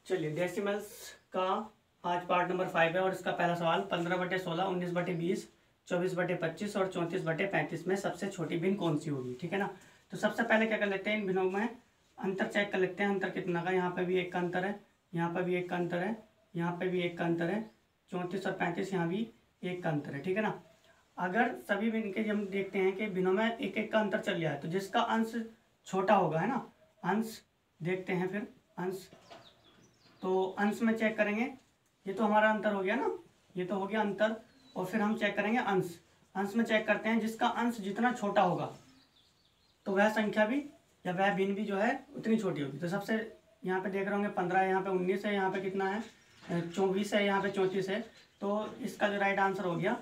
चलिए डेसिमल्स का आज पार्ट नंबर 5 है और इसका पहला सवाल 15/16, 19/20, 24/25 और 34/35 में सबसे छोटी भिन्न कौन सी होगी। ठीक है ना। तो सबसे पहले क्या कर लेते हैं, इन भिन्नों में अंतर चेक कर लेते हैं। अंतर कितना का, यहाँ पे भी एक का अंतर है, यहाँ पे भी एक का अंतर है, यहाँ पे भी एक का अंतर है, 34 और 35 यहाँ भी एक का अंतर है। ठीक है ना। अगर सभी भिन्न के हम देखते हैं कि भिन्नों में एक एक का अंतर चल गया है तो जिसका अंश छोटा होगा, है ना, अंश देखते हैं फिर अंश। तो अंश में चेक करेंगे, ये तो हमारा अंतर हो गया ना, ये तो हो गया अंतर। और फिर हम चेक करेंगे अंश। अंश में चेक करते हैं जिसका अंश जितना छोटा होगा तो वह संख्या भी या वह भिन्न भी जो है उतनी छोटी होगी। तो सबसे यहाँ पे देख रहे होंगे 15 है, यहाँ पे 19 है, यहाँ पे कितना है 24 है, यहाँ पे 34 है। तो इसका जो राइट आंसर हो गया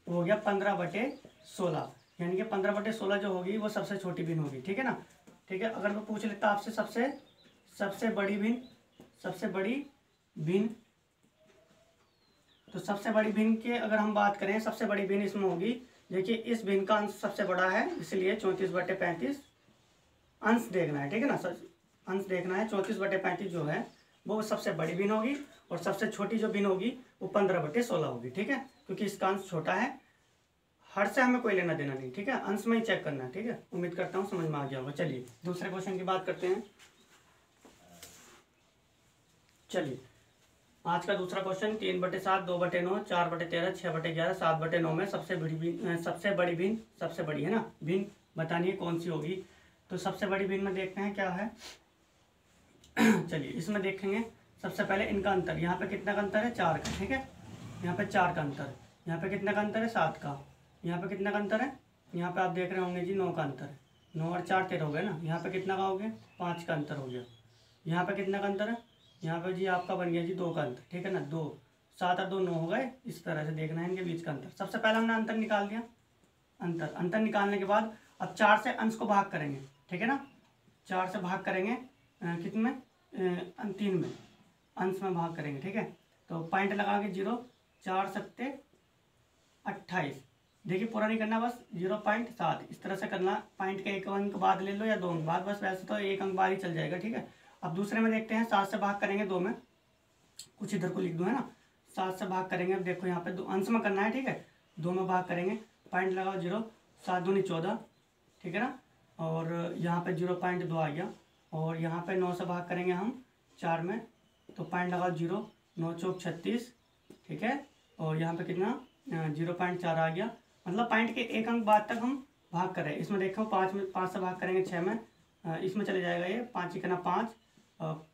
वो हो गया 15/16, यानी कि 15/16 जो होगी वो सबसे छोटी भिन्न होगी। ठीक है ना। ठीक है, अगर मैं पूछ लेता आपसे सबसे बड़ी भिन्न, सबसे बड़ी भिन्न, तो सबसे बड़ी भिन्न की अगर हम बात करें, सबसे बड़ी भिन्न इसमें होगी, देखिए इस भिन्न का अंश सबसे बड़ा है, इसलिए 34/35 अंश देखना है। ठीक है ना, अंश देखना है। 34/35 जो है वो सबसे बड़ी भिन्न होगी और सबसे छोटी जो भिन्न होगी वो 15/16 होगी। ठीक है, क्योंकि इसका अंश छोटा है। हर से हमें कोई लेना देना नहीं। ठीक है, अंश में ही चेक करना है। ठीक है, उम्मीद करता हूँ समझ में आ गया होगा। चलिए दूसरे क्वेश्चन की बात करते हैं। चलिए आज का दूसरा क्वेश्चन 3/7, 2/9, 4/13, 6/11, 7/9 में सबसे बड़ी भिन्न, सबसे बड़ी है ना भिन्न बतानी है कौन सी होगी। तो सबसे बड़ी भिन्न में देखते हैं क्या है। चलिए इसमें देखेंगे सबसे पहले इनका अंतर। यहाँ पे कितना का अंतर है, 4 का। ठीक है, यहाँ पे 4 का अंतर, यहाँ पे कितना का अंतर है, 7 का। यहाँ पे कितना का अंतर है, यहाँ पे आप देख रहे होंगे जी 9 का अंतर है। 9 और 4 13 हो गया ना। यहाँ पे कितना का हो गया, 5 का अंतर हो गया। यहाँ पे कितना का अंतर है, यहाँ पे जी आपका बन गया जी 2 का अंतर। ठीक है ना, 2, 7 और 2 9 हो गए। इस तरह से देखना है इनके बीच का अंतर। सबसे पहले हमने अंतर निकाल दिया। अंतर निकालने के बाद अब 4 से अंश को भाग करेंगे। ठीक है ना, 4 से भाग करेंगे कितने में, 3 में, अंश में भाग करेंगे। ठीक है, तो पॉइंट लगा के 0, 4 7 28। देखिए पूरा नहीं करना, बस 0.7 इस तरह से करना। पॉइंट के एक अंक बाद ले लो या 2 अंक बाद, बस वैसे तो एक अंक बाद ही चल जाएगा। ठीक है, अब दूसरे में देखते हैं। 7 से भाग करेंगे 2 में, कुछ इधर को लिख दो, है ना। 7 से भाग करेंगे, अब देखो यहाँ पे 2 अंश में करना है। ठीक है, 2 में भाग करेंगे, पॉइंट लगाओ 0, 7 दूनी 14। ठीक है ना, और यहाँ पे 0.2 आ गया। और यहाँ पे 9 से भाग करेंगे हम 4 में, तो पॉइंट लगाओ 0, 9 चौक 36। ठीक है, और यहाँ पे कितना 0.4 आ गया। मतलब पॉइंट के एक अंक बाद तक हम भाग कर रहे हैं। इसमें देखो 5 से भाग करेंगे 6 में, इसमें चले जाएगा ये 5 1 5,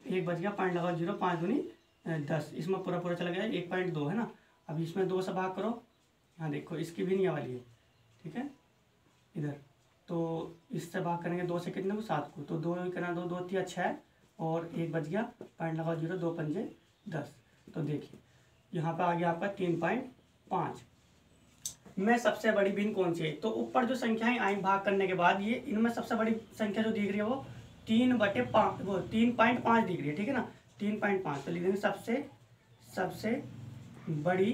एक बच गया, पॉइंट लगाओ 0, 5 दूनी 10, इसमें पूरा चला गया 1.2, है ना। अब इसमें 2 से भाग करो, हाँ देखो इसकी भी नहीं वाली है। ठीक है, इधर तो इससे भाग करेंगे 2 से कितने को, 7 को, तो 2 करना 2 2 3 6 और एक बच गया, पॉइंट लगाओ 0, 2 5 10। तो देखिए यहाँ पे आ गया आपका 3.5 में सबसे बड़ी भिन्न कौन सी है। तो ऊपर जो संख्याएं आई भाग करने के बाद, ये इनमें सबसे बड़ी संख्या जो दिख रही है वो 3/5, वो 3.5 दिख रही है। ठीक है ना, 3.5। तो लिख देंगे सबसे बड़ी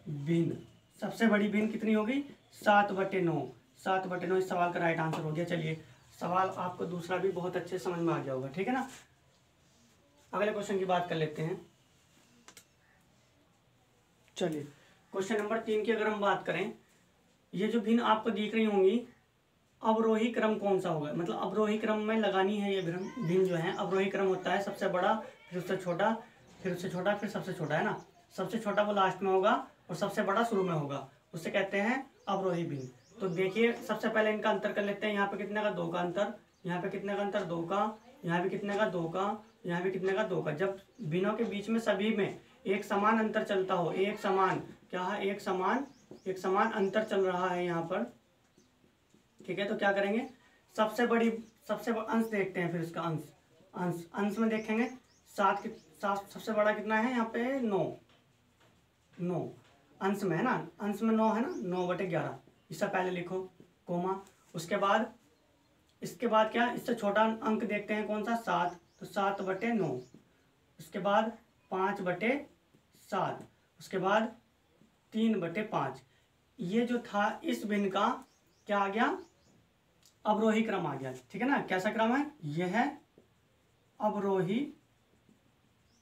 भिन्न। सबसे बड़ी भिन्न कितनी होगी, 7/9। 7/9 इस सवाल का राइट आंसर हो गया। चलिए सवाल आपको दूसरा भी बहुत अच्छे समझ में आ गया होगा। ठीक है ना, अगले क्वेश्चन की बात कर लेते हैं। चलिए क्वेश्चन नंबर 3 की अगर हम बात करें, ये जो भिन्न आपको दिख रही होंगी, अवरोही क्रम कौन सा होगा, मतलब अवरोही क्रम में लगानी है। ये भिन्न जो है अवरोही क्रम होता है, सबसे बड़ा, फिर उससे छोटा, फिर उससे छोटा, फिर सबसे छोटा, है ना। सबसे छोटा वो लास्ट में होगा और सबसे बड़ा शुरू में होगा, उससे कहते हैं अवरोही भिन्न। तो देखिए सबसे पहले इनका अंतर कर लेते हैं। यहाँ पे कितने का, 2 का अंतर, यहाँ पे कितने का अंतर, 2 का, यहाँ भी कितने का, 2 का, यहाँ भी कितने का, 2 का। जब भिन्नों के बीच में सभी में एक समान अंतर चलता हो, एक समान क्या है, एक समान अंतर चल रहा है यहाँ पर। ठीक है, तो क्या करेंगे, सबसे अंश देखते हैं। फिर इसका अंश में देखेंगे 7 सबसे बड़ा कितना है, यहाँ पे 9 अंश में, है ना। अंश में 9 है ना, 9/11। इससे पहले लिखो कोमा। उसके बाद इसके बाद क्या, इससे छोटा अंक देखते हैं कौन सा, 7, तो 7/9। उसके बाद 5/7, उसके बाद 3/5। ये जो था इस भिन्न का क्या आ गया, अवरोही क्रम आ गया। ठीक है ना, कैसा क्रम है, यह है अवरोही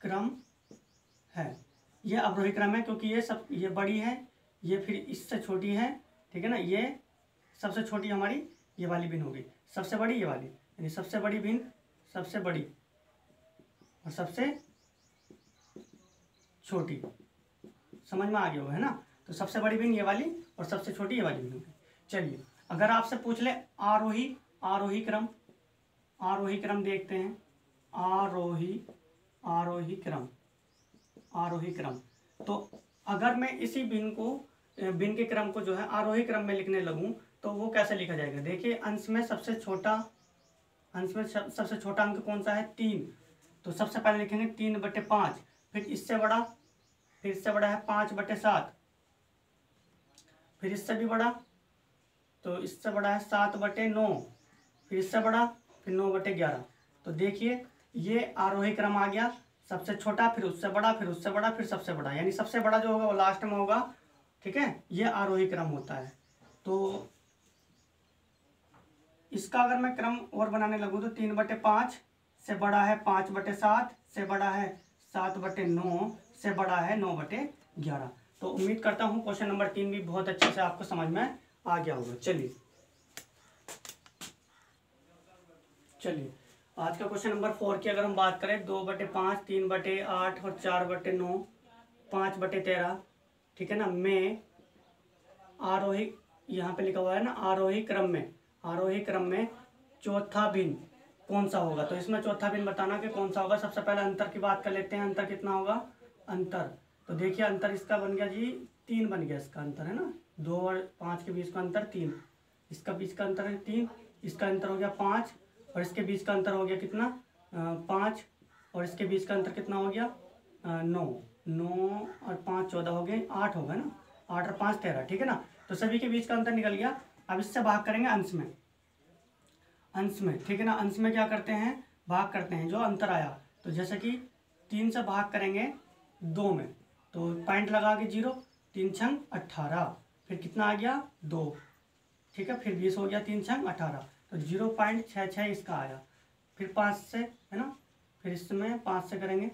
क्रम है। ये अवरोही क्रम है क्योंकि ये बड़ी है, ये फिर इससे छोटी है, ठीक है ना। ये सबसे छोटी हमारी ये वाली भिन्न होगी, सबसे बड़ी ये वाली, यानी सबसे बड़ी भिन्न, सबसे बड़ी और सबसे छोटी। समझ में आ गया होगा, है ना। तो सबसे बड़ी भिन्न ये वाली और सबसे छोटी ये वाली भिन्न होगी। चलिए अगर आपसे पूछ ले आरोही क्रम देखते हैं। आरोही क्रम। तो अगर मैं इसी भिन्न के क्रम को जो है आरोही क्रम में लिखने लगूं तो वो कैसे लिखा जाएगा। देखिए अंश में सबसे छोटा अंक कौन सा है, 3। तो सबसे पहले लिखेंगे 3/5, फिर इससे बड़ा है 5/7, फिर इससे भी बड़ा, तो इससे बड़ा है 7/9, फिर इससे बड़ा, फिर 9/11। तो देखिए ये आरोही क्रम आ गया, सबसे छोटा, फिर उससे बड़ा, फिर उससे बड़ा, फिर सबसे बड़ा, यानी सबसे बड़ा जो होगा वो लास्ट में होगा, ठीक है। ये आरोही क्रम होता है। तो इसका अगर मैं क्रम और बनाने लगूँ तो 3/5 से बड़ा है 5/7, से बड़ा है 7/9, से बड़ा है 9/11। तो उम्मीद करता हूँ क्वेश्चन नंबर 3 भी बहुत अच्छे से आपको समझ में आ गया होगा। चलिए आज का क्वेश्चन नंबर 4 की अगर हम बात करें, 2/5, 3/8 और 4/9, 5/13, ठीक है ना, में आरोही, यहाँ पे लिखा हुआ है ना आरोही क्रम में चौथा भिन्न कौन सा होगा। तो इसमें चौथा भिन्न बताना कि कौन सा होगा। सबसे पहले अंतर की बात कर लेते हैं। अंतर कितना होगा, अंतर, तो देखिए अंतर इसका बन गया जी 3 बन गया, इसका अंतर है ना, 2 और 5 के बीच का अंतर 3, इसका बीच का अंतर है 3, इसका अंतर हो गया 5, और इसके बीच का अंतर हो गया कितना 5, और इसके बीच का अंतर कितना हो गया 9 और 5 14 हो गए, 8 होगा ना, 8 और 5 13, ठीक है ना। तो सभी के बीच का अंतर निकल गया। अब इससे भाग करेंगे अंश में, ठीक है ना। अंश में क्या करते हैं, भाग करते हैं जो अंतर आया। तो जैसे कि 3 से भाग करेंगे 2 में, तो पॉइंट लगा के 0, 3 छंग 18, फिर कितना आ गया 2, ठीक है, फिर 20 हो गया, 3 छंग 18, तो 0.66 इसका आया। फिर 5 से, है ना, फिर इसमें 5 से करेंगे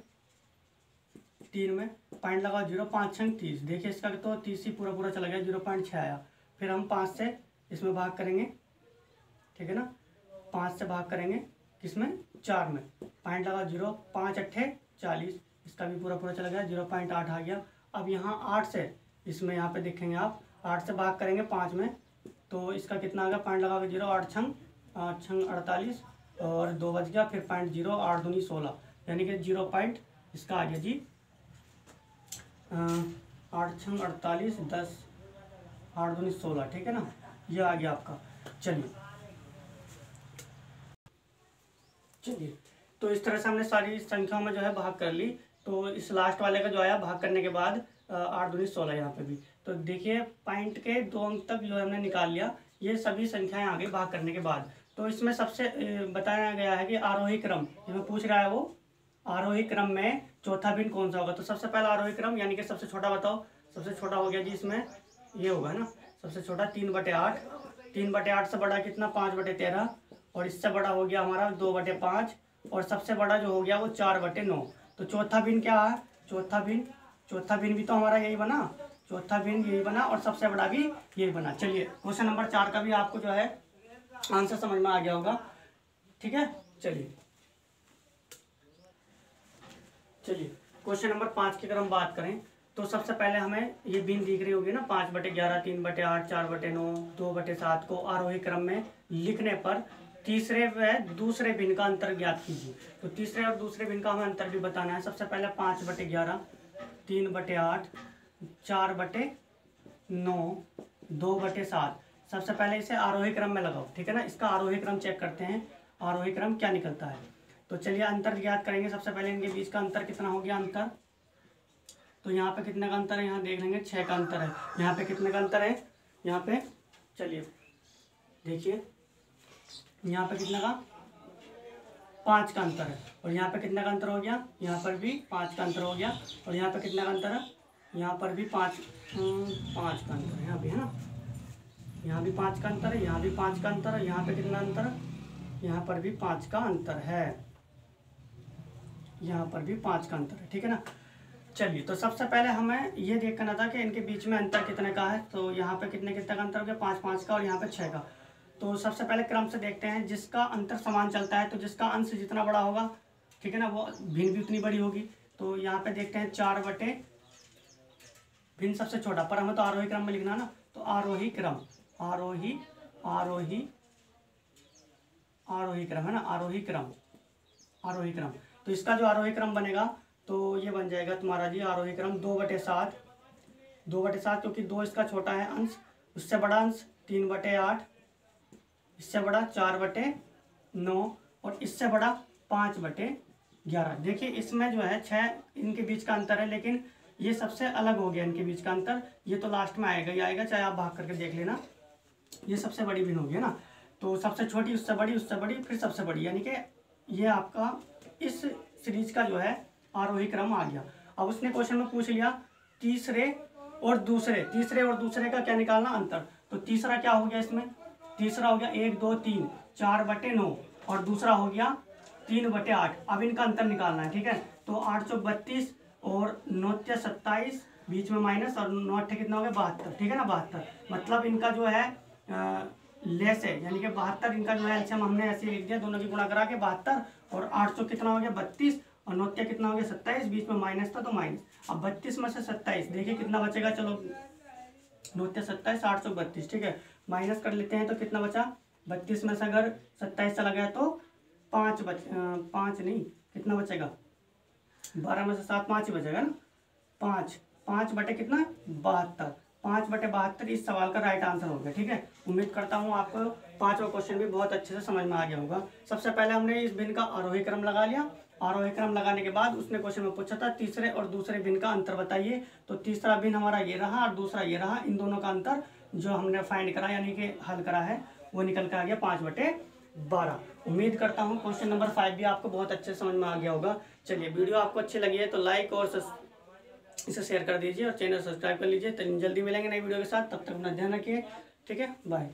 3 में, पॉइंट लगाओ 0, 5 छंग 30, देखिए इसका तो 30 ही पूरा चला गया, 0.6 आया। फिर हम 5 से इसमें भाग करेंगे, ठीक है ना, 5 से भाग करेंगे किसमें 4 में, पॉइंट लगा 0, 5 8 40, इसका भी पूरा चला गया, 0.8 आ गया। अब यहाँ 8 से इसमें यहाँ पे देखेंगे आप, 8 से भाग करेंगे 5 में, तो इसका कितना आ गया, पॉइंट लगा के 0, 8 छंग 48, और 2 बच गया, फिर पॉइंट 0, 8 दूनी 16, यानी कि 0 पॉइंट इसका आ गया जी 8 छंग 48, 10, 8 दूनी 16, ठीक है ना, ये आ गया आपका। चलिए तो इस तरह से हमने सारी संख्याओं में जो है भाग कर ली। तो इस लास्ट वाले का जो आया भाग करने के बाद 8 दूनी 16 यहाँ पे भी। तो देखिए पॉइंट के 2 अंक तक जो है हमने निकाल लिया, ये सभी संख्याएं आ गई भाग करने के बाद। तो इसमें सबसे बताया गया है कि आरोही क्रम, जिसमें पूछ रहा है वो आरोही क्रम में चौथा भिन्न कौन सा होगा। तो सबसे पहला आरोही क्रम यानी कि सबसे छोटा बताओ, सबसे छोटा हो गया जी इसमें ये होगा ना, सबसे छोटा 3/8, 3/8 से बड़ा कितना 5/13, और इससे बड़ा हो गया हमारा 2/5, और सबसे बड़ा जो हो गया वो 4/9। तो चौथा भिन्न क्या है, चौथा भिन्न भी तो हमारा यही बना, चौथा भिन्न यही बना, और सबसे बड़ा भी यही बना। चलिए क्वेश्चन नंबर 4 का भी आपको जो है आंसर समझ में आ गया होगा, ठीक है। चलिए क्वेश्चन नंबर 5 की अगर हम बात करें तो सबसे पहले हमें ये भिन्न दिख रही होगी ना, 5/11, 3/8, 4/9, 2/7 को आरोही क्रम में लिखने पर तीसरे व दूसरे भिन्न का अंतर ज्ञात कीजिए। तो तीसरे और दूसरे भिन्न का हमें अंतर भी बताना है। सबसे पहले 5/11, 3/8, 4/9, 2/7। सबसे पहले इसे आरोही क्रम में लगाओ, ठीक है ना। इसका आरोही क्रम चेक करते हैं, आरोही क्रम क्या निकलता है। तो चलिए अंतर ज्ञात करेंगे। सबसे पहले इनके बीच का अंतर कितना हो गया अंतर, तो यहाँ पे कितने का अंतर है, यहाँ देख लेंगे 6 का अंतर है। यहाँ पे कितने का अंतर है, यहाँ पे चलिए देखिए, यहाँ पे कितने का 5 का अंतर है, और यहाँ पे कितने का अंतर हो गया, यहाँ पर भी 5 का अंतर हो गया, और यहाँ पे कितने का अंतर है, यहाँ पर भी 5 का अंतर है, यहाँ भी है ना, यहाँ भी 5 का अंतर है, यहाँ भी 5 का अंतर है, यहाँ पे कितना अंतर है, यहाँ पर भी 5 का अंतर है। यहाँ पर भी 5 का अंतर है, ठीक है ना। चलिए, तो सबसे पहले हमें ये देख करना था कि इनके बीच में अंतर कितने का है। तो यहाँ पे कितने कितने का अंतर हो गया, 5 का, और यहाँ पे 6 का। तो सबसे पहले क्रम से देखते हैं, जिसका अंतर समान चलता है तो जिसका अंश जितना बड़ा होगा, ठीक है ना, वो भिन्न भी उतनी बड़ी होगी। तो यहाँ पे देखते हैं 4 बटे भिन्न सबसे छोटा, पर हमें तो आरोही क्रम में लिखना ना, तो आरोही क्रम, आरोही आरोही आरोही क्रम है ना, आरोही क्रम, आरोही क्रम। तो इसका जो आरोही क्रम बनेगा तो ये बन जाएगा तुम्हारा जी आरोही क्रम 2/7, 2/7, क्योंकि 2 इसका छोटा है अंश, उससे बड़ा अंश 3/8, इससे बड़ा 4/9, और इससे बड़ा 5/11। देखिए इसमें जो है 6 इनके बीच का अंतर है, लेकिन ये सबसे अलग हो गया इनके बीच का अंतर। ये तो लास्ट में आएगा ही आएगा, चाहे आप भाग करके देख लेना। ये सबसे बड़ी भिन्न होगी ना, तो सबसे छोटी उससे बड़ी, उससे बड़ी, फिर सबसे बड़ी, यानी कि ये आपका इस सीरीज का जो है आरोही क्रम आ गया। अब उसने क्वेश्चन में पूछ लिया तीसरे और दूसरे का क्या निकालना अंतर। तो तीसरा क्या हो गया इसमें, तीसरा हो गया 1 2 3 4/9, और दूसरा हो गया 3/8। अब इनका अंतर निकालना है, ठीक है। तो 8 चौक 32 और 9 27, बीच में माइनस, और 9 कितना हो गया 72, ठीक है ना, 72। मतलब इनका जो है लेस है, यानी कि 72 इनका जो है एलसीएम हमने ऐसे लिख दिया, दोनों की गुणा करा के 72, और 800 कितना हो गया 32, और 9 कितना हो गया 27, बीच में माइनस था तो माइनस। अब 32 में से 27 देखिए कितना बचेगा, चलो 9 27, 832, ठीक है, माइनस कर लेते हैं तो कितना बचा, 32 में से अगर 27 चला गया तो 5 नहीं, कितना बचेगा, 12 में से 7 5 ही बचेगा ना, 5 बटे कितना 72, 5/72 इस सवाल का राइट आंसर हो गया, ठीक है। उम्मीद करता हूँ आपको 5वां क्वेश्चन भी बहुत अच्छे से समझ में आ गया होगा। सबसे पहले हमने इस भिन्न का आरोही क्रम लगा लिया। आरोही क्रम लगाने के बाद उसने क्वेश्चन में पूछा था तीसरे और दूसरे भिन्न का अंतर बताइए। तो तीसरा भिन्न हमारा ये रहा और दूसरा ये रहा। इन दोनों का अंतर जो हमने फाइंड करा यानी कि हल करा है वो निकल के आ गया 5/12। उम्मीद करता हूँ क्वेश्चन नंबर 5 भी आपको बहुत अच्छे समझ में आ गया होगा। चलिए, वीडियो आपको अच्छी लगी है तो लाइक और इसे शेयर कर दीजिए और चैनल सब्सक्राइब कर लीजिए। तो जल्दी मिलेंगे नई वीडियो के साथ, तब तक अपना ध्यान रखिए, ठीक है, बाय।